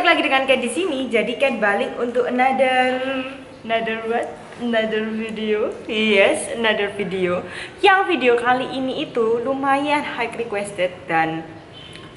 balik lagi dengan Cat di sini. Jadi Cat balik untuk another video. Yes, another video. Yang video kali ini itu lumayan high requested dan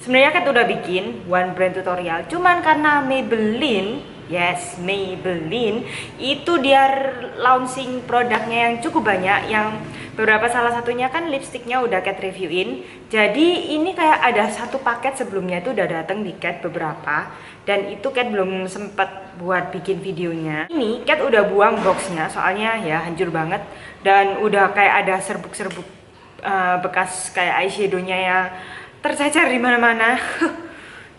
sebenarnya Cat udah bikin one brand tutorial. Cuman karena Maybelline, yes, Maybelline itu dia launching produknya yang cukup banyak, yang beberapa salah satunya kan lipstiknya udah Cat reviewin. Jadi ini kayak ada satu paket sebelumnya itu udah datang di Cat beberapa, dan itu Cat belum sempat buat bikin videonya. Ini Cat udah buang boxnya soalnya ya hancur banget, dan udah kayak ada serbuk-serbuk bekas kayak eyeshadownya yang tercecer di mana-mana.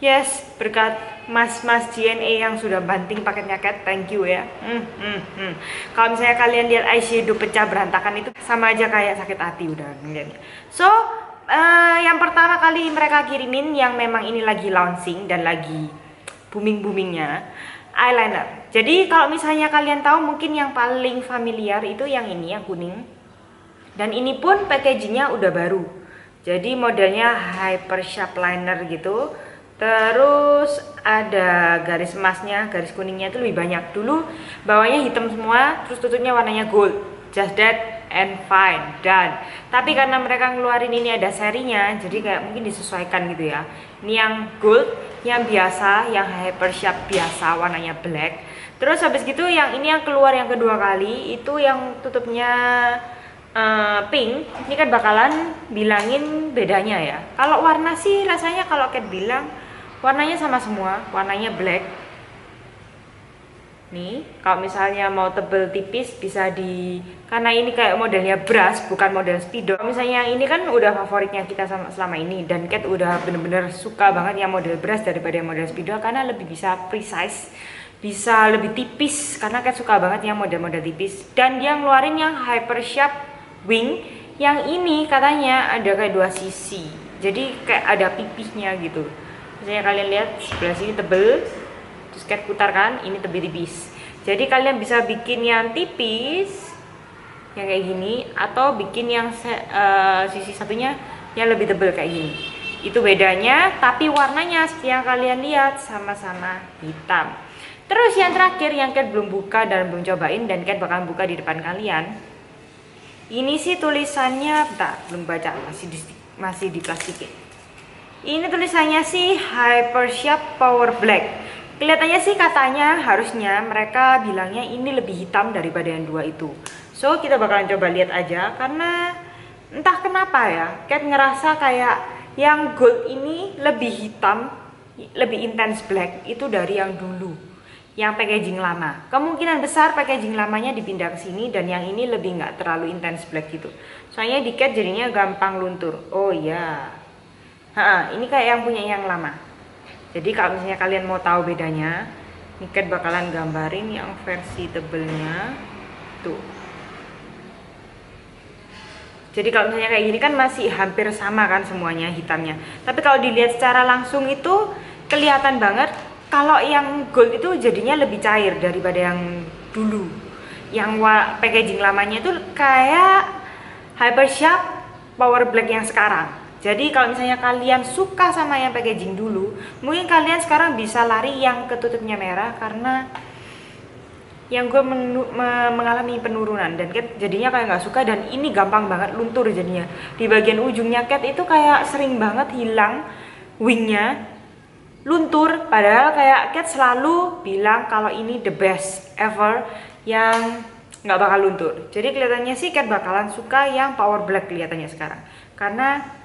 Yes, berkat mas-mas JNE yang sudah banting paketnya Cat, thank you ya. Kalau misalnya kalian lihat eyeshadow pecah berantakan itu sama aja kayak sakit hati udah ngeliatnya. So, yang pertama kali mereka kirimin yang memang ini lagi launching dan lagi booming-boomingnya, eyeliner. Jadi kalau misalnya kalian tahu mungkin yang paling familiar itu yang ini, yang kuning. Dan ini pun packagingnya udah baru. Jadi modelnya hyper sharp liner gitu. Terus ada garis emasnya, garis kuningnya itu lebih banyak. Dulu bawahnya hitam semua, terus tutupnya warnanya gold. Just that and fine, done. Tapi karena mereka ngeluarin ini ada serinya, jadi kayak mungkin disesuaikan gitu ya. Ini yang gold, yang biasa, yang hyper sharp biasa warnanya black. Terus habis gitu yang ini yang keluar yang kedua kali itu yang tutupnya pink. Ini kan bakalan bilangin bedanya ya. Kalau warna sih rasanya kalau Cat bilang warnanya sama semua, warnanya black. Nih, kalau misalnya mau tebel tipis bisa karena ini kayak modelnya brush, bukan model spidol. Kalau misalnya yang ini kan udah favoritnya kita selama ini, dan Cat udah bener-bener suka banget yang model brush daripada yang model spidol karena lebih bisa precise, bisa lebih tipis, karena Cat suka banget yang model-model tipis. Dan dia ngeluarin yang hyper sharp wing, yang ini katanya ada kayak dua sisi, jadi kayak ada pipihnya gitu. Misalnya kalian lihat sebelah sini tebel, terus Cat putarkan, ini tebel tipis. Jadi kalian bisa bikin yang tipis, yang kayak gini, atau bikin yang sisi satunya yang lebih tebel kayak gini. Itu bedanya, tapi warnanya seperti yang kalian lihat sama-sama hitam. Terus yang terakhir yang Cat belum buka dan belum cobain, dan Cat bakalan buka di depan kalian. Ini sih tulisannya, bentar, belum baca, masih di plastikin. Ini tulisannya sih Hyper Sharp Power Black. Kelihatannya sih katanya harusnya mereka bilangnya ini lebih hitam daripada yang dua itu. So kita bakalan coba lihat aja, karena entah kenapa ya Cat ngerasa kayak yang gold ini lebih hitam, lebih intens black itu dari yang dulu, yang packaging lama. Kemungkinan besar packaging lamanya dipindah ke sini, dan yang ini lebih nggak terlalu intens black gitu. Soalnya di Cat jadinya gampang luntur. Oh iya. Ini kayak yang punya yang lama. Jadi kalau misalnya kalian mau tahu bedanya, ini Cat bakalan gambarin yang versi tebelnya tuh. Jadi kalau misalnya kayak gini kan masih hampir sama kan semuanya hitamnya. Tapi kalau dilihat secara langsung itu kelihatan banget kalau yang gold itu jadinya lebih cair daripada yang dulu. Yang packaging lamanya itu kayak Hyper Sharp Power Black yang sekarang. Jadi kalau misalnya kalian suka sama yang packaging dulu, mungkin kalian sekarang bisa lari yang ketutupnya merah, karena yang gue mengalami penurunan dan Cat jadinya kayak nggak suka, dan ini gampang banget luntur jadinya. Di bagian ujungnya Cat itu kayak sering banget hilang wingnya, luntur, padahal kayak Cat selalu bilang kalau ini the best ever yang nggak bakal luntur. Jadi kelihatannya sih Cat bakalan suka yang power black kelihatannya sekarang, karena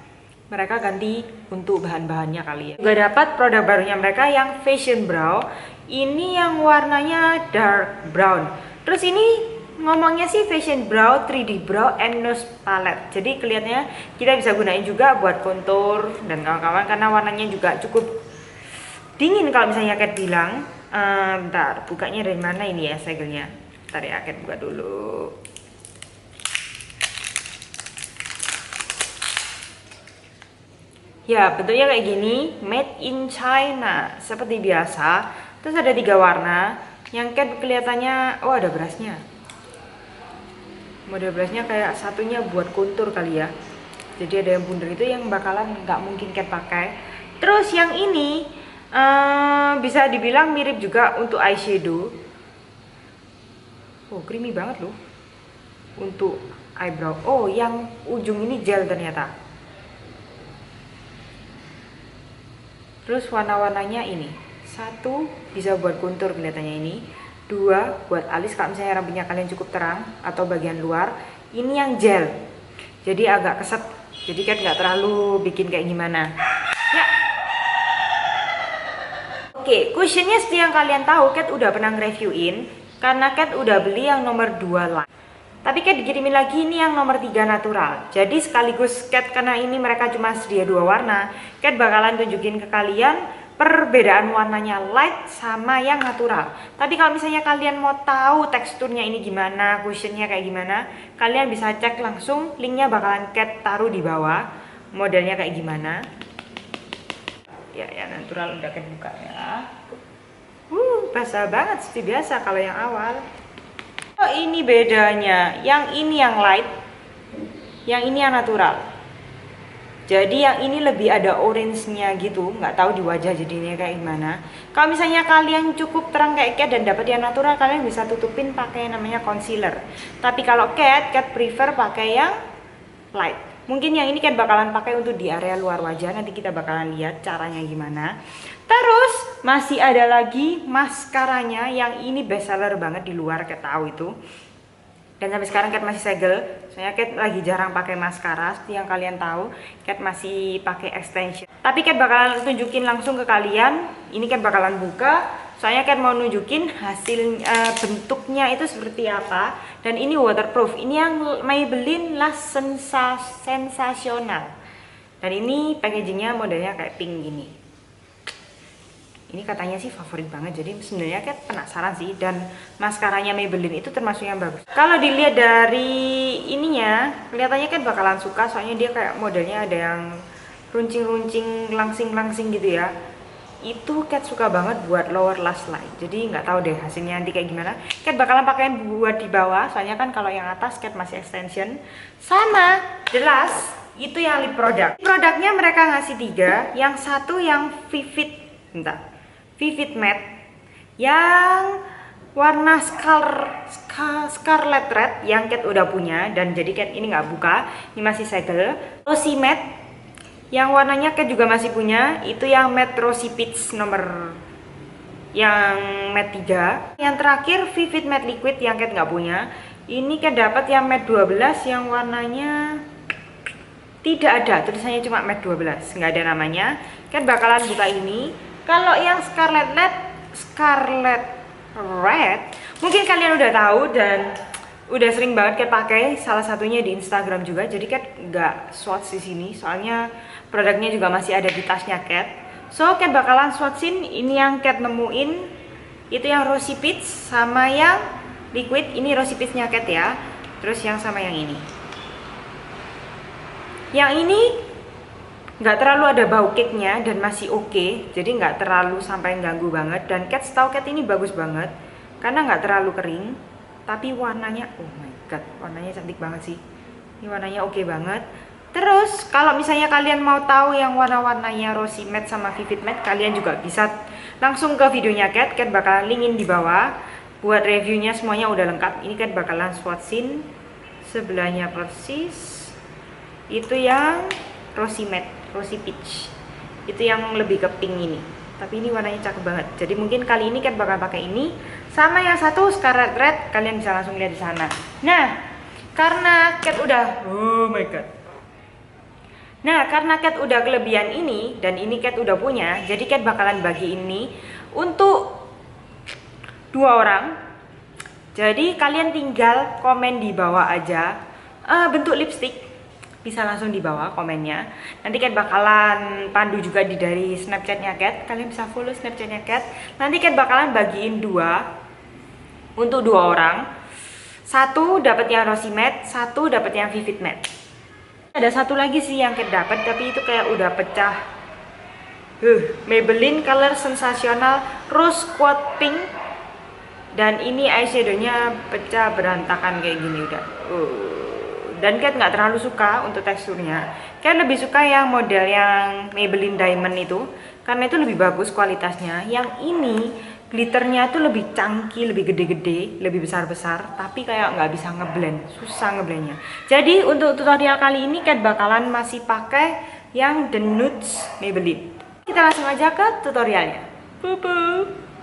mereka ganti untuk bahan-bahannya kali ya. Juga dapat produk barunya mereka yang Fashion Brow. Ini yang warnanya dark brown. Terus ini ngomongnya sih Fashion Brow 3D Brow and Nose Palette. Jadi kelihatannya kita bisa gunain juga buat kontur dan kawan-kawan, karena warnanya juga cukup dingin kalau misalnya Cat bilang. Bentar, bukanya dari mana ini ya segelnya? Bentar ya, Cat buka dulu. Ya, bentuknya kayak gini, made in China, seperti biasa. Terus ada 3 warna, yang Cat kelihatannya, oh ada brushnya. Model brushnya kayak satunya buat kontur kali ya. Jadi ada yang bundar itu yang bakalan nggak mungkin Cat pakai. Terus yang ini Bisa dibilang mirip juga untuk eyeshadow. Oh, creamy banget loh. Untuk eyebrow. Oh, yang ujung ini gel ternyata. Terus warna-warnanya ini. 1 bisa buat kontur kelihatannya ini. 2 buat alis kalau misalnya rambutnya kalian cukup terang atau bagian luar. Ini yang gel. Jadi agak keset. Jadi kan nggak terlalu bikin kayak gimana. Ya. Oke, cushionnya seperti yang kalian tahu, Kat udah pernah nge-reviewin. Karena Kat udah beli yang nomor 2 lah. Tapi Kat dikirimin lagi ini yang nomor 3 natural. Jadi sekaligus Kat, karena ini mereka cuma sedia 2 warna, Kat bakalan tunjukin ke kalian perbedaan warnanya light sama yang natural. Tapi kalau misalnya kalian mau tahu teksturnya ini gimana, cushionnya kayak gimana, kalian bisa cek langsung, linknya bakalan Kat taruh di bawah. Modelnya kayak gimana. Ya, yang natural udah Kat buka ya. Basah banget seperti biasa kalau yang awal. Oh, ini bedanya. Yang ini yang light, yang ini yang natural. Jadi yang ini lebih ada orange-nya gitu, nggak tahu di wajah jadinya kayak gimana. Kalau misalnya kalian cukup terang kayak Kat dan dapat yang natural, kalian bisa tutupin pakai namanya concealer. Tapi kalau Kat prefer pakai yang light. Mungkin yang ini Kat bakalan pakai untuk di area luar wajah. Nanti kita bakalan lihat caranya gimana. Terus masih ada lagi maskaranya yang ini best seller banget di luar, Kat tahu itu. Dan sampai sekarang Kat masih segel. Soalnya Kat lagi jarang pakai maskara, seperti yang kalian tahu. Kat masih pakai extension. Tapi Kat bakalan tunjukin langsung ke kalian. Ini Kat bakalan buka. Soalnya Kat mau nunjukin hasil bentuknya itu seperti apa. Dan ini waterproof. Ini yang Maybelline Lash Sensational. Dan ini packagingnya modelnya kayak pink gini. Ini katanya sih favorit banget, jadi sebenarnya Kat penasaran sih. Dan maskaranya Maybelline itu termasuk yang bagus. Kalau dilihat dari ininya, kelihatannya Kat bakalan suka. Soalnya dia kayak modelnya ada yang runcing-runcing, langsing-langsing gitu ya. Itu Kat suka banget buat lower lash line. Jadi nggak tahu deh hasilnya nanti kayak gimana. Kat bakalan pakein buat di bawah. Soalnya kan kalau yang atas Kat masih extension. Sama jelas itu yang lip product. Produknya mereka ngasih 3. Yang satu yang Vivid Matte yang warna Scarlet Red yang Kat udah punya, dan jadi Kat ini nggak buka, ini masih segel. Rosy Matte yang warnanya Kat juga masih punya, itu yang Matte Rosy Peach nomor yang Matte 3. Yang terakhir Vivid Matte Liquid yang Kat nggak punya, ini Kat dapat yang Matte 12 yang warnanya tidak ada tulisannya, cuma Matte 12, nggak ada namanya. Kat bakalan buka ini. Kalau yang Scarlet Red mungkin kalian udah tahu dan udah sering banget Kat pakai, salah satunya di Instagram juga. Jadi Kat nggak swatch di sini, soalnya produknya juga masih ada di tasnya Kat. So Kat bakalan swatchin ini yang Kat nemuin, itu yang Rosy Peach sama yang liquid. Ini Rosy Peachnya Kat ya. Terus yang sama yang ini. Yang ini nggak terlalu ada bau cake-nya dan masih oke, jadi nggak terlalu sampai ganggu banget. Dan Kat setahu Kat ini bagus banget karena nggak terlalu kering, tapi warnanya oh my god, warnanya cantik banget sih. Ini warnanya oke banget. Terus kalau misalnya kalian mau tahu yang warna-warnanya Rosy Matte sama Vivid Matte, kalian juga bisa langsung ke videonya Kat bakalan linkin di bawah. Buat reviewnya semuanya udah lengkap. Ini Kat bakalan swatchin sebelahnya persis. Itu yang Rosy Matte, Rosy Peach, itu yang lebih ke pink ini. Tapi ini warnanya cakep banget. Jadi mungkin kali ini Kat bakal pakai ini. Sama yang satu Scarlet Red, kalian bisa langsung lihat di sana. Nah, karena Kat udah, oh my god. Nah, karena Kat udah kelebihan ini dan ini Kat udah punya, jadi Kat bakalan bagi ini untuk 2 orang. Jadi kalian tinggal komen di bawah aja bentuk lipstick. Bisa langsung di bawah komennya. Nanti Kat bakalan pandu juga dari Snapchatnya Kat. Kalian bisa follow Snapchatnya Kat. Nanti Kat bakalan bagiin 2 untuk 2 orang. 1 dapat yang Rosy Matte, 1 dapat yang Vivid Matte. Ada 1 lagi sih yang Kat dapat, tapi itu kayak udah pecah. Maybelline Color Sensational Rose Quartz Pink. Dan ini eyeshadownya pecah berantakan kayak gini udah. Dan Kat nggak terlalu suka untuk teksturnya. Kat lebih suka yang model yang Maybelline Diamond itu. karena itu lebih bagus kualitasnya. Yang ini glitternya itu lebih chunky, lebih gede-gede, lebih besar-besar, tapi kayak nggak bisa ngeblend, susah ngeblendnya. Jadi untuk tutorial kali ini Cat bakalan masih pakai yang The Nudes Maybelline. Kita langsung aja ke tutorialnya.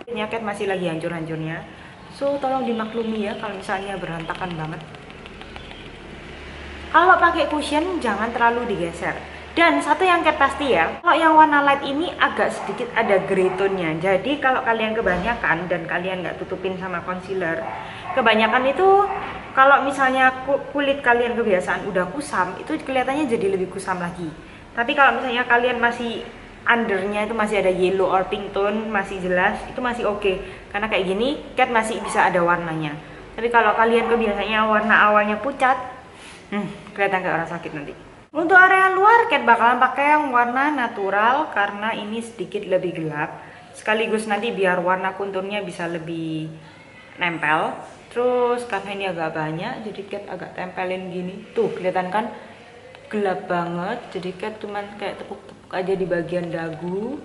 Ini Cat masih lagi hancur-hancurnya, so tolong dimaklumi ya kalau misalnya berantakan banget. Kalau pakai cushion jangan terlalu digeser. Dan satu yang Cat pasti ya, kalau yang warna light ini agak sedikit ada grey tone-nya. Jadi kalau kalian kebanyakan dan kalian nggak tutupin sama concealer, kebanyakan itu kalau misalnya kulit kalian kebiasaan udah kusam, itu kelihatannya jadi lebih kusam lagi. Tapi kalau misalnya kalian masih undernya itu masih ada yellow or pink tone, masih jelas, itu masih oke. Karena kayak gini, Cat masih bisa ada warnanya. Tapi kalau kalian kebiasaannya warna awalnya pucat, kelihatan kayak orang sakit nanti. Untuk area luar, Cat bakalan pakai yang warna natural karena ini sedikit lebih gelap. Sekaligus nanti biar warna konturnya bisa lebih nempel. Terus karena ini agak banyak, jadi Cat agak tempelin gini. Tuh, kelihatan kan gelap banget. Jadi Cat cuman kayak tepuk-tepuk aja di bagian dagu.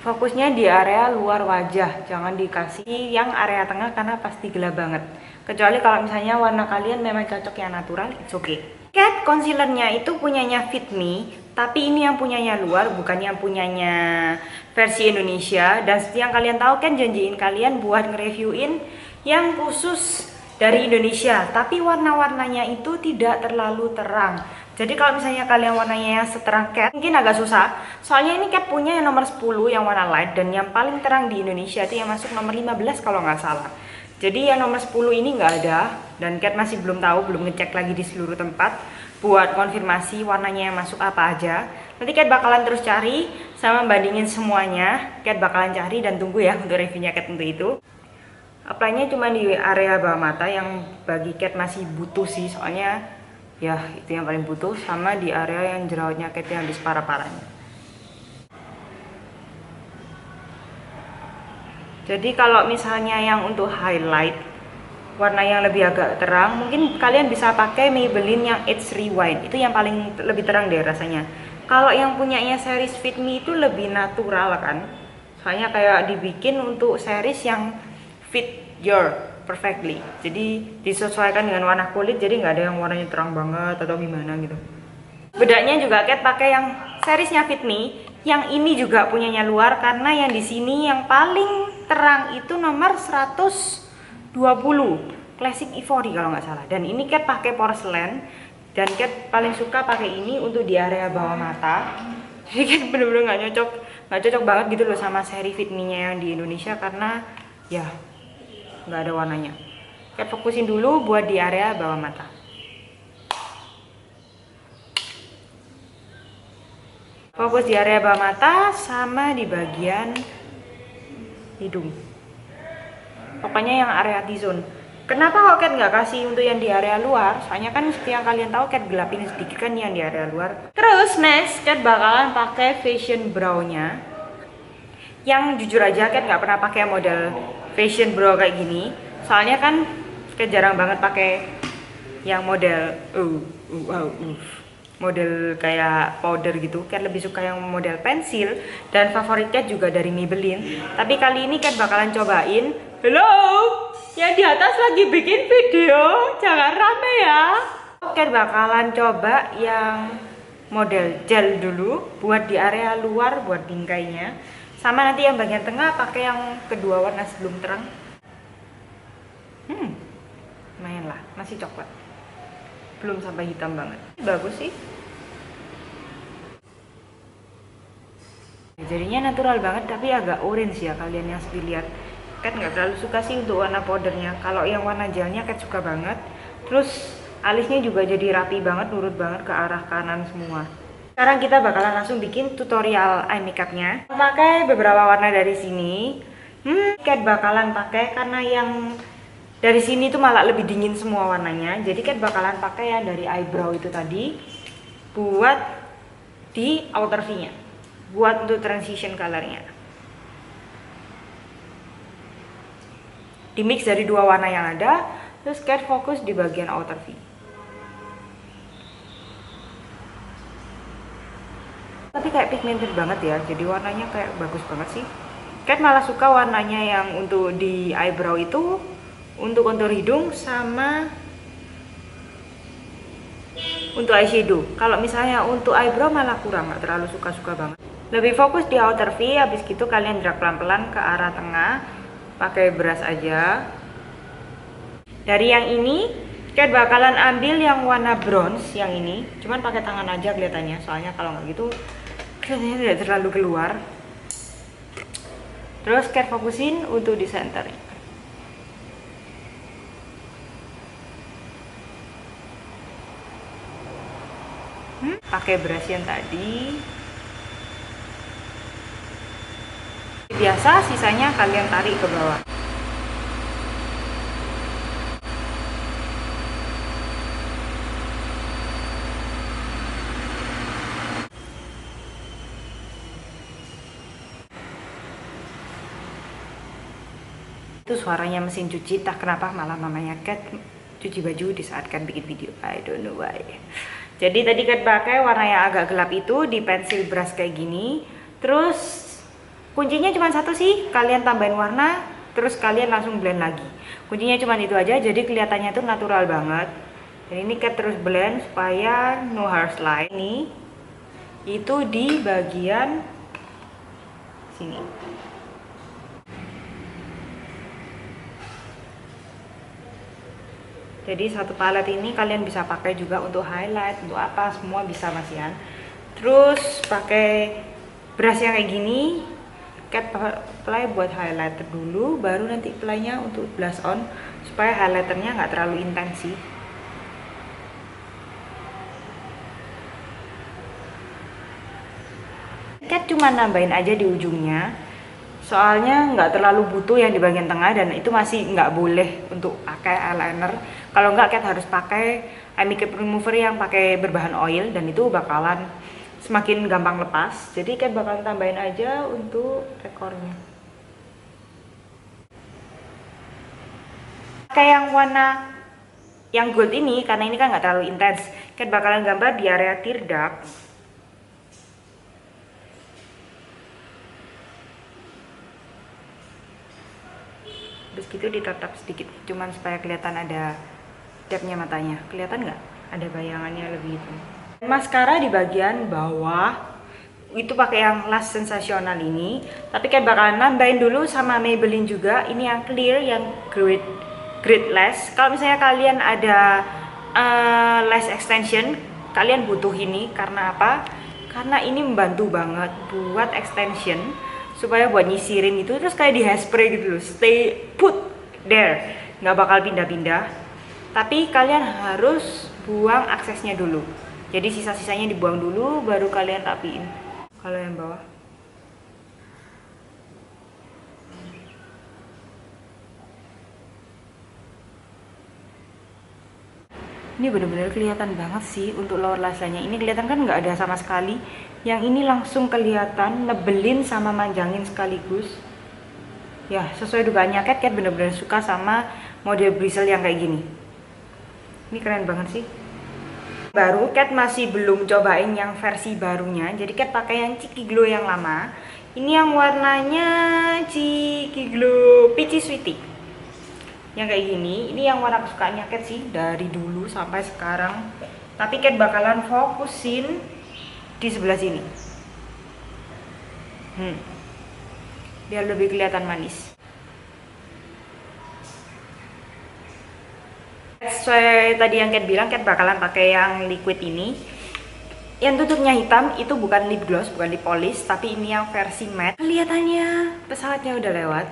Fokusnya di area luar wajah, jangan dikasih yang area tengah karena pasti gelap banget. Kecuali kalau misalnya warna kalian memang cocok yang natural, it's okay. Cat concealernya itu punyanya Fit Me, tapi ini yang punyanya luar, bukan yang punyanya versi Indonesia. Dan seperti yang kalian tahu kan janjiin kalian buat nge-reviewin yang khusus dari Indonesia, tapi warna-warnanya itu tidak terlalu terang. Jadi kalau misalnya kalian warnanya yang seterang Cat, mungkin agak susah. Soalnya ini Cat punya yang nomor 10 yang warna light, dan yang paling terang di Indonesia itu yang masuk nomor 15 kalau nggak salah. Jadi yang nomor 10 ini nggak ada, dan Cat masih belum tahu, belum ngecek lagi di seluruh tempat buat konfirmasi warnanya yang masuk apa aja. Nanti Cat bakalan terus cari sama bandingin semuanya. Cat bakalan cari dan tunggu ya untuk reviewnya Cat untuk itu. Apply-nya cuma di area bawah mata yang bagi Cat masih butuh sih, soalnya ya itu yang paling butuh, sama di area yang jerawatnya Cat yang habis parah-parahnya. Jadi kalau misalnya yang untuk highlight warna yang lebih agak terang, mungkin kalian bisa pakai Maybelline yang Age Rewind. Itu yang paling lebih terang deh rasanya. Kalau yang punyanya series Fit Me itu lebih natural kan. Soalnya kayak dibikin untuk series yang fit your perfectly. Jadi disesuaikan dengan warna kulit, jadi nggak ada yang warnanya terang banget atau gimana gitu. Bedanya juga Cat pakai yang seriesnya Fit Me. Yang ini juga punyanya luar karena yang di sini yang paling terang itu nomor 120 Classic Ivory kalau nggak salah. Dan ini Cat pakai porcelain, dan Cat paling suka pakai ini untuk di area bawah mata. Jadi Cat bener-bener nggak cocok banget gitu loh sama seri Fit Me-nya yang di Indonesia karena ya nggak ada warnanya. Cat fokusin dulu buat di area bawah mata. Fokus di area bawah mata sama di bagian hidung. Pokoknya yang area T-zone. Kenapa kok Cat nggak kasih untuk yang di area luar? Soalnya kan seperti yang kalian tahu Cat gelapin sedikit kan yang di area luar. Terus next Cat bakalan pakai fashion brow-nya. Yang jujur aja Cat nggak pernah pakai model fashion brow kayak gini. Soalnya kan Cat jarang banget pakai yang model model kayak powder gitu. Cat lebih suka yang model pensil, dan favorit Cat juga dari Maybelline. Tapi kali ini Cat bakalan cobain. Halo, yang di atas lagi bikin video, jangan rame ya. Cat bakalan coba yang model gel dulu buat di area luar, buat bingkainya. Sama nanti yang bagian tengah pakai yang kedua warna sebelum terang. Lumayan lah, masih coklat, belum sampai hitam banget. Bagus sih. Jadinya natural banget tapi agak orange ya kalian yang sedih lihat. Cat nggak terlalu suka sih untuk warna powdernya. Kalau yang warna gelnya Cat suka banget. Terus alisnya juga jadi rapi banget, nurut banget ke arah kanan semua. Sekarang kita bakalan langsung bikin tutorial eye makeupnya. Pakai beberapa warna dari sini. Cat bakalan pakai karena yang dari sini tuh malah lebih dingin semua warnanya. Jadi Cat bakalan pakai yang dari eyebrow itu tadi buat di outer V-nya, buat untuk transition colornya. Di mix dari dua warna yang ada, terus Cat fokus di bagian outer V. Tapi kayak pigmented banget ya, jadi warnanya kayak bagus banget sih. Cat malah suka warnanya yang untuk di eyebrow itu, untuk kontur hidung sama untuk eyeshadow. Kalau misalnya untuk eyebrow malah kurang, nggak terlalu suka-suka banget. Lebih fokus di outer V, habis gitu kalian drag pelan-pelan ke arah tengah pakai brush aja. Dari yang ini Cat bakalan ambil yang warna bronze yang ini, cuman pakai tangan aja kelihatannya, soalnya kalau nggak gitu kelihatannya tidak terlalu keluar. Terus Cat fokusin untuk di center. Pakai brush yang tadi. Biasa, sisanya kalian tarik ke bawah. Itu suaranya mesin cuci, tak kenapa malah mamanya Cat cuci baju di saat Cat bikin video. I don't know why. Jadi tadi Cat pakai warna yang agak gelap itu di pensil brush kayak gini. Terus kuncinya cuma satu sih, kalian tambahin warna, terus kalian langsung blend lagi. Kuncinya cuma itu aja, jadi kelihatannya tuh natural banget. Dan ini Cat terus blend supaya no harsh line. Ini itu di bagian sini. Jadi satu palet ini kalian bisa pakai juga untuk highlight, untuk apa, semua bisa Mas Ian. Terus pakai brush yang kayak gini, Cat apply buat highlighter dulu, baru nanti apply-nya untuk blush on, supaya highlighternya nggak terlalu intens sih. Cat cuma nambahin aja di ujungnya, soalnya nggak terlalu butuh yang di bagian tengah, dan itu masih nggak boleh untuk pakai eyeliner. Kalau nggak, Cat harus pakai eye makeup remover yang pakai berbahan oil, dan itu bakalan semakin gampang lepas. Jadi Cat bakalan tambahin aja untuk ekornya. Pakai yang warna yang gold ini, karena ini kan nggak terlalu intens. Cat bakalan gambar di area tear duct. Terus gitu ditatap sedikit, cuman supaya kelihatan ada depthnya matanya. Kelihatan nggak? Ada bayangannya lebih itu. Maskara di bagian bawah itu pakai yang Lash Sensational ini, tapi Cat bakalan nambahin dulu sama Maybelline juga. Ini yang clear, yang Great Lash. Kalau misalnya kalian ada lash extension, kalian butuh ini. Karena apa? Karena ini membantu banget buat extension, supaya buat nyisirin itu terus kayak di hairspray gitu loh, stay put there, nggak bakal pindah-pindah. Tapi kalian harus buang aksesnya dulu, jadi sisa-sisanya dibuang dulu, baru kalian rapiin. Kalau yang bawah ini bener-bener kelihatan banget sih untuk lower lash line-nya. Ini kelihatan kan nggak ada sama sekali. Yang ini langsung kelihatan nebelin sama manjangin sekaligus. Ya, sesuai dugaannya Cat bener-bener suka sama model bristle yang kayak gini. Ini keren banget sih. Baru Cat masih belum cobain yang versi barunya. Jadi Cat pakai yang Cheeky Glow yang lama. Ini yang warnanya Cheeky Glow Peachy Sweetie. Yang kayak gini, ini yang warna kesukaannya Cat sih dari dulu sampai sekarang. Tapi Cat bakalan fokusin di sebelah sini, biar lebih kelihatan manis. Sesuai tadi yang Cat bilang, Cat bakalan pakai yang liquid ini. Yang tutupnya hitam itu bukan lip gloss, bukan lip polish, tapi ini yang versi matte. Kelihatannya pesawatnya udah lewat.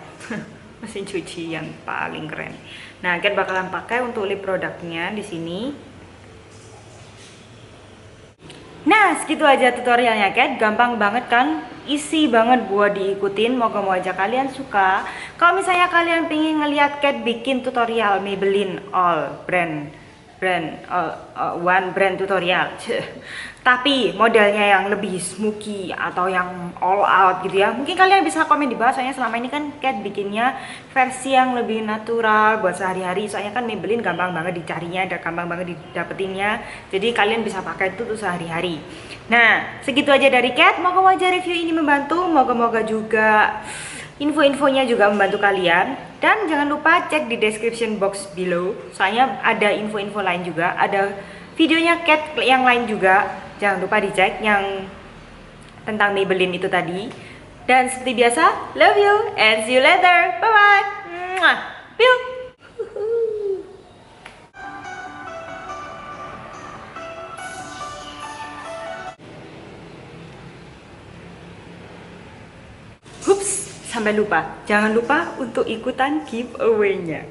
Mesin cuci yang paling keren. Nah, Cat bakalan pakai untuk lip produknya di sini. Nah, segitu aja tutorialnya Cat, gampang banget kan, easy banget buat diikutin. Moga-moga aja kalian suka. Kalau misalnya kalian pengen ngeliat Cat bikin tutorial Maybelline all brand one brand tutorial. Tapi modelnya yang lebih smoky atau yang all out gitu ya, mungkin kalian bisa komen di bawah. Soalnya selama ini kan Cat bikinnya versi yang lebih natural buat sehari-hari. Soalnya kan Maybelline gampang banget dicarinya, gampang banget didapetinnya. Jadi kalian bisa pakai itu tuh sehari-hari. Nah, segitu aja dari Cat. Moga-moga review ini membantu. Moga-moga juga info-infonya juga membantu kalian. Dan jangan lupa cek di description box below. Soalnya ada info-info lain juga. Ada videonya Cat yang lain juga. Jangan lupa dicek yang tentang Maybelline itu tadi. Dan seperti biasa, love you and see you later. Bye-bye. Pew. Hups, sampai lupa. Jangan lupa untuk ikutan giveaway-nya.